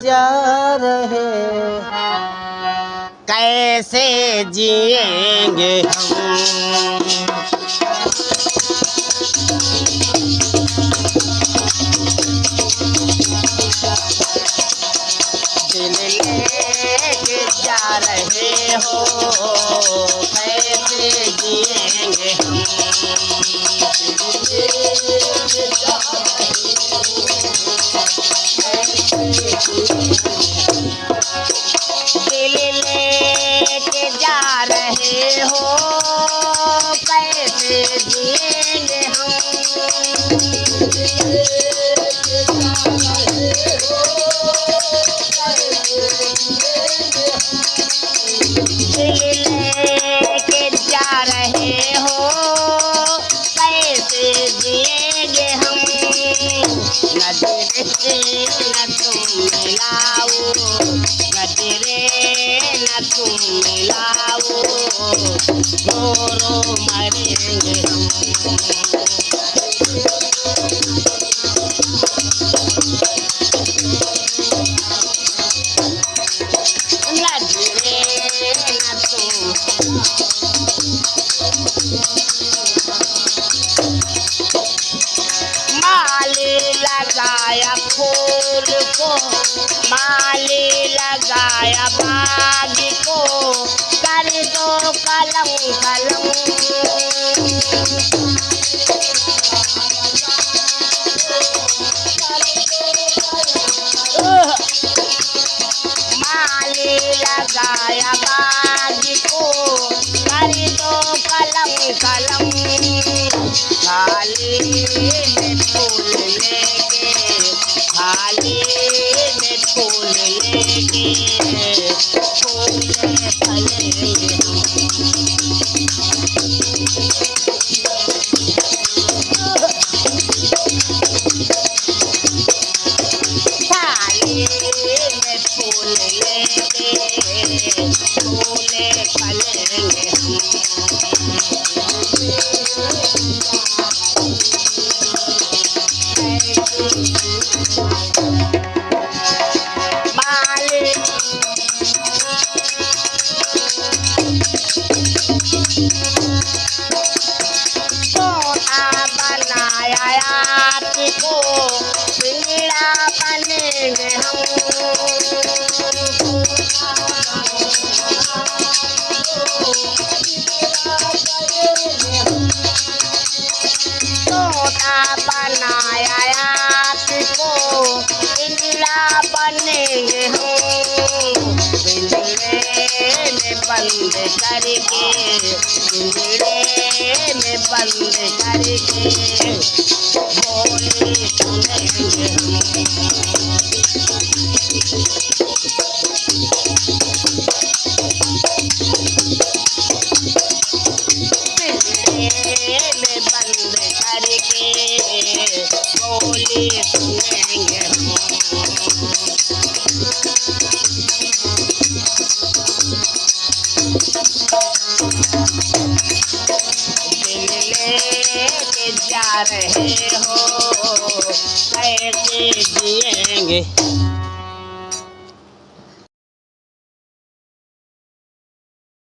जा रहे कैसे जिएंगे हम। दिल लेके जा रहे हो कैसे जिएंगे हम। दिल लेके जा रहे हो कैसे जिएंगे हम। दिल लेके जा रहे हो कैसे जिएंगे हम। न दिल से न तुम मिलाओ, न तेरे न तुम मिलाओ, रो रो मरेंगे हम। माली लगाया फूल को, माली लगाया बाग को, कर दो कलम कलम। माली लगाया बाग को, कर दो कलम कलम। थाली में फूल लेके, थाली में फूल लेके, फूल फलेंगे हम। थाली में फूल लेके, फूल फलेंगे हम। आपको पिंजड़ा बनेंगे हम। तोता बनाया आपको पिंजड़ा बनेंगे हम। पिंजड़े में बंद करके, पिंजड़े में बंद करके बोली सुनेंगे हम। पिंजड़े में बंद करके बोली सुनेंगे हम। दिल लेके जा रहे हो कैसे जिएंगे।